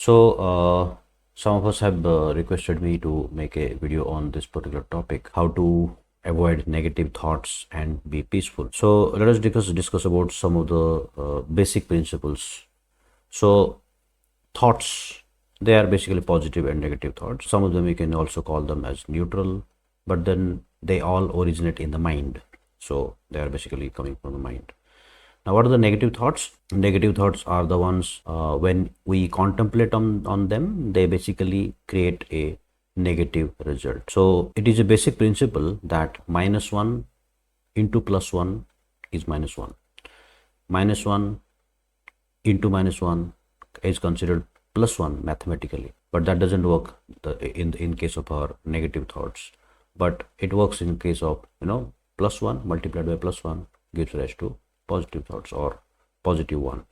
So, some of us have requested me to make a video on this particular topic, how to avoid negative thoughts and be peaceful. So, let us discuss about some of the basic principles. So, thoughts, they are basically positive and negative thoughts. Some of them we can also call them as neutral, but then they all originate in the mind. So, they are basically coming from the mind. Now, what are the negative thoughts? Negative thoughts are the ones when we contemplate on them, they basically create a negative result. So, it is a basic principle that -1 into +1 is -1. -1 into -1 is considered +1 mathematically, but that doesn't work in case of our negative thoughts. But it works in case of +1 multiplied by +1 gives rise to positive thoughts or +1.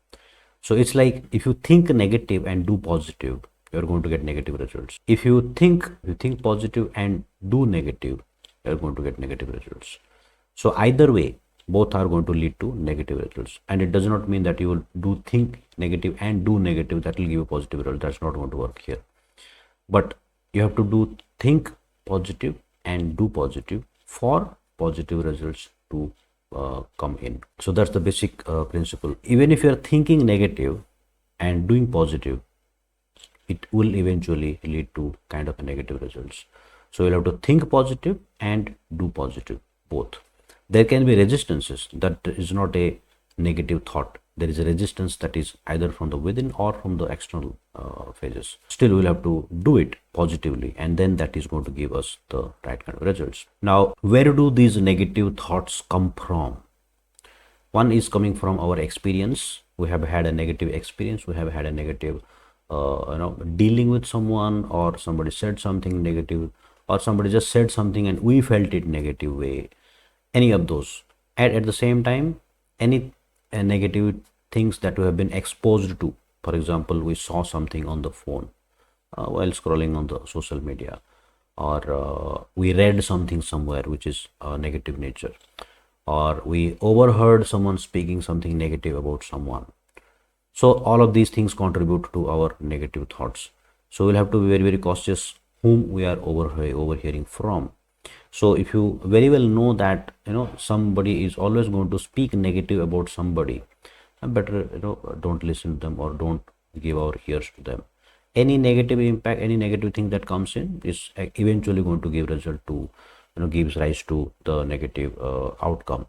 So it's like if you think negative and do positive, you're going to get negative results. If you think positive and do negative, you're going to get negative results. So either way, both are going to lead to negative results, and it does not mean that you will do think negative and do negative that will give you positive result. That's not going to work here. But you have to do think positive and do positive for positive results to come in. So that's the basic principle. Even if you are thinking negative and doing positive, it will eventually lead to kind of a negative results. So you'll have to think positive and do positive, both. There can be resistances. That is not a negative thought. There is a resistance that is either from the within or from the external phases. Still, we'll have to do it positively, and then that is going to give us the right kind of results. Now, where do these negative thoughts come from? One is coming from our experience. We have had a negative experience. We have had a negative dealing with someone, or somebody said something negative, or somebody just said something and we felt it negative way. Any of those. And at the same time, any negative things that we have been exposed to. For example, we saw something on the phone while scrolling on the social media, or we read something somewhere which is negative nature, or we overheard someone speaking something negative about someone. So all of these things contribute to our negative thoughts. So we'll have to be very, very cautious whom we are overhearing from. So if you very well know that somebody is always going to speak negative about somebody, better don't listen to them or don't give our ears to them. Any negative impact, any negative thing that comes in is eventually going to give result to gives rise to the negative outcome.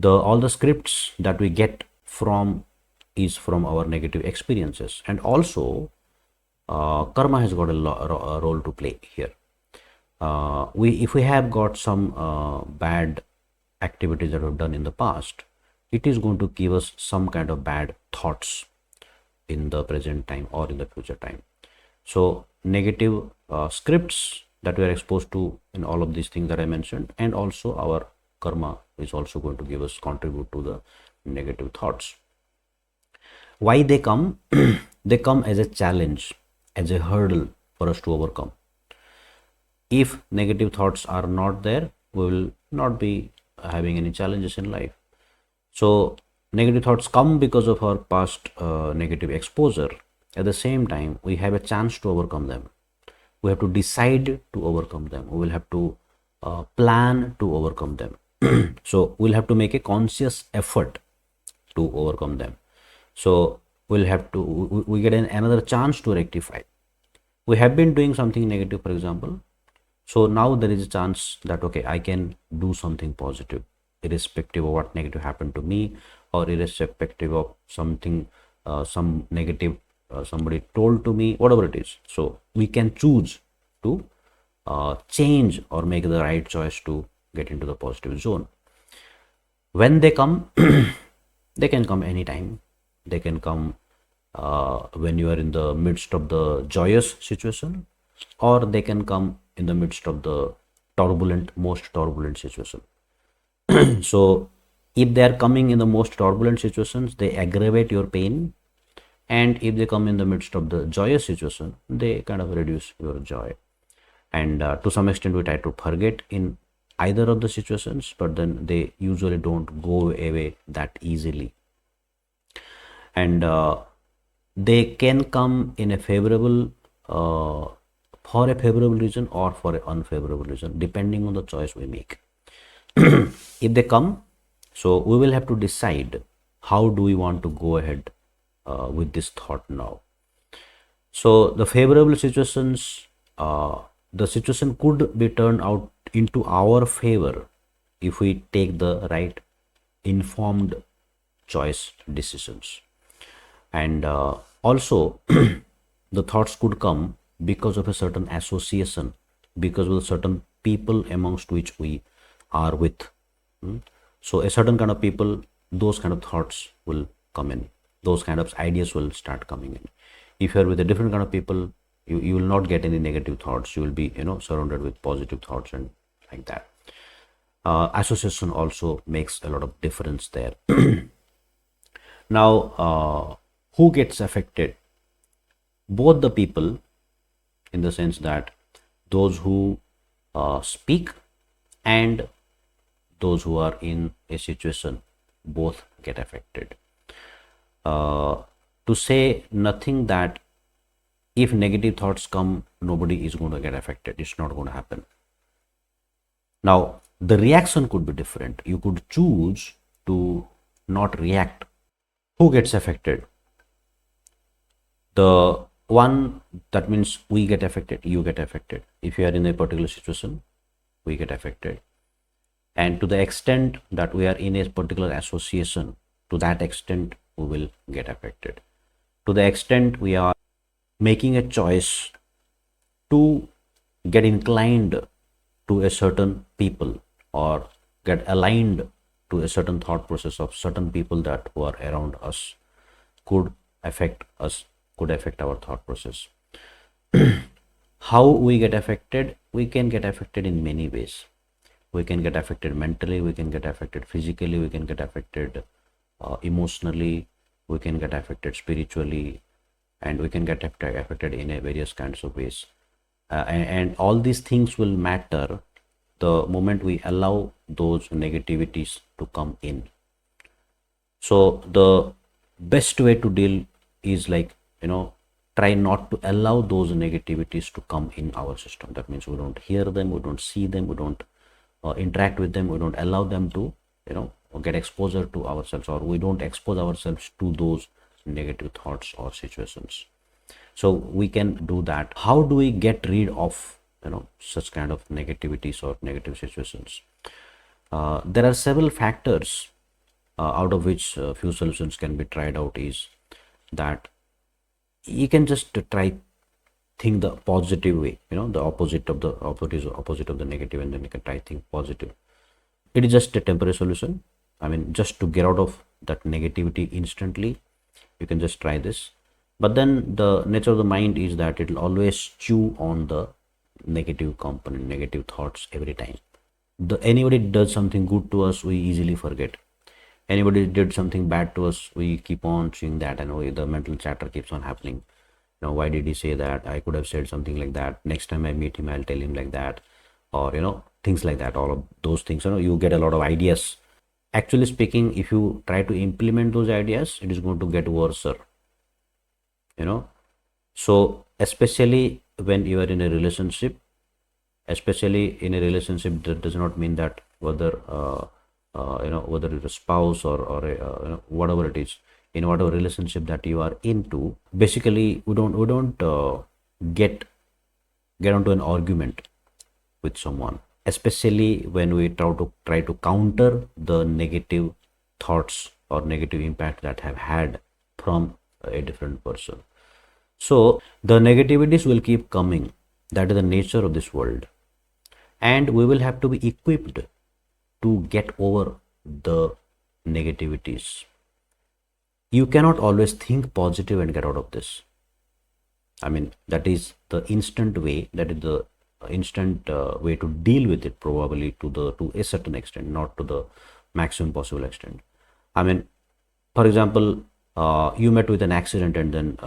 All the scripts that we get from is from our negative experiences, and also karma has got a role to play here. If we have got some bad activities that we've done in the past, it is going to give us some kind of bad thoughts in the present time or in the future time. So negative scripts that we are exposed to in all of these things that I mentioned, and also our karma is also going to contribute to the negative thoughts. Why they come? They come as a challenge, as a hurdle for us to overcome. If negative thoughts are not there, we will not be having any challenges in life. So negative thoughts come because of our past negative exposure. At the same time, we have a chance to overcome them. We have to decide to overcome them. We will have to plan to overcome them. So we'll have to make a conscious effort to overcome them. So we get another chance to rectify. We have been doing something negative, for example. So now there is a chance that, okay, I can do something positive, irrespective of what negative happened to me, or irrespective of something, some negative somebody told to me, whatever it is. So we can choose to change or make the right choice to get into the positive zone. When they come, they can come anytime. They can come when you are in the midst of the joyous situation, or they can come in the midst of the most turbulent situation. So if they are coming in the most turbulent situations, they aggravate your pain, and if they come in the midst of the joyous situation, they kind of reduce your joy. And to some extent, we try to forget in either of the situations, but then they usually don't go away that easily. And they can come in a favorable for a favorable reason or for an unfavorable reason, depending on the choice we make. If they come, so we will have to decide how do we want to go ahead with this thought now. So the favorable situations, the situation could be turned out into our favor if we take the right informed choice decisions. And also the thoughts could come because of a certain association, because of certain people amongst which we are with. So a certain kind of people, those kind of thoughts will come in, those kind of ideas will start coming in. If you're with a different kind of people, you will not get any negative thoughts, you will be surrounded with positive thoughts and like that. Association also makes a lot of difference there. Now who gets affected? Both the people, in the sense that those who speak and those who are in a situation, both get affected. To say nothing that if negative thoughts come, nobody is going to get affected, it's not going to happen. Now the reaction could be different, you could choose to not react. Who gets affected? The one, that means we get affected, you get affected. If you are in a particular situation, we get affected. And to the extent that we are in a particular association, to that extent we will get affected. To the extent we are making a choice to get inclined to a certain people or get aligned to a certain thought process of certain people that who are around us, could affect us, could affect our thought process. How we get affected? We can get affected in many ways. We can get affected mentally, we can get affected physically, we can get affected emotionally, we can get affected spiritually, and we can get affected in a various kinds of ways. And all these things will matter the moment we allow those negativities to come in. So the best way to deal is, like, try not to allow those negativities to come in our system. That means we don't hear them, we don't see them, we don't interact with them, we don't allow them to get exposure to ourselves, or we don't expose ourselves to those negative thoughts or situations. So we can do that. How do we get rid of such kind of negativities or negative situations? There are several factors out of which few solutions can be tried out. Is that you can just try think the positive way, the opposite of the negative, and then you can try think positive. It is just a temporary solution. I mean, just to get out of that negativity instantly, you can just try this. But then the nature of the mind is that it will always chew on the negative component, negative thoughts every time. Anybody does something good to us, we easily forget. Anybody did something bad to us, we keep on seeing that, and the mental chatter keeps on happening. Why did he say that? I could have said something like that. Next time I meet him, I'll tell him like that. Or things like that. All of those things, you get a lot of ideas. Actually speaking, if you try to implement those ideas, it is going to get worse. So especially when you are in a relationship, that does not mean that whether whether it's a spouse or whatever it is, in whatever relationship that you are into, basically we don't get onto an argument with someone, especially when we try to counter the negative thoughts or negative impact that have had from a different person. So the negativities will keep coming. That is the nature of this world, and we will have to be equipped to get over the negativities. You cannot always think positive and get out of this. I mean, that is the instant way, that is the instant way to deal with it, probably to a certain extent, not to the maximum possible extent. I mean, for example, you met with an accident, and then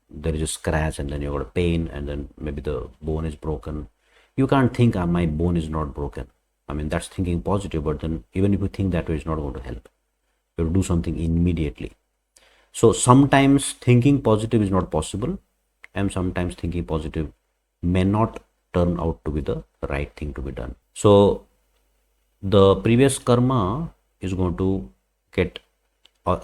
there is a scratch, and then you got a pain, and then maybe the bone is broken. You can't think my bone is not broken. I mean, that's thinking positive, but then even if you think that way, it's not going to help. You have to do something immediately. So sometimes thinking positive is not possible, and sometimes thinking positive may not turn out to be the right thing to be done. So the previous karma is going to get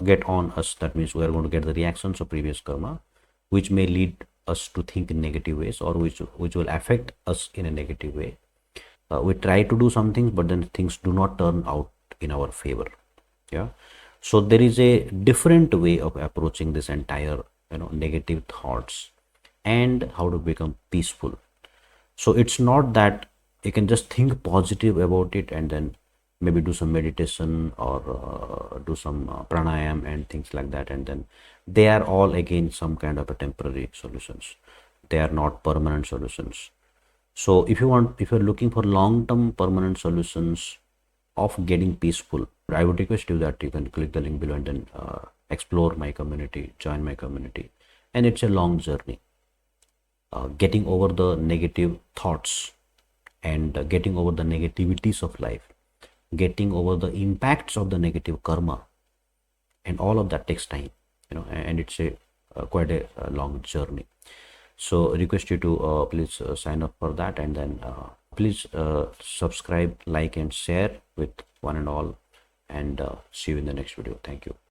get on us. That means we are going to get the reactions of previous karma, which may lead us to think in negative ways, or which will affect us in a negative way. We try to do some things, but then things do not turn out in our favor. Yeah. So there is a different way of approaching this entire negative thoughts and how to become peaceful. So it's not that you can just think positive about it and then maybe do some meditation or do some pranayam and things like that, and then they are all again some kind of a temporary solutions. They are not permanent solutions. So if you're looking for long term permanent solutions of getting peaceful, I would request you that you can click the link below and then explore my community, join my community. And it's a long journey. Getting over the negative thoughts and getting over the negativities of life, getting over the impacts of the negative karma, and all of that takes time, and it's a quite a long journey. So request you to please sign up for that, and then please subscribe, like and share with one and all, and see you in the next video. Thank you.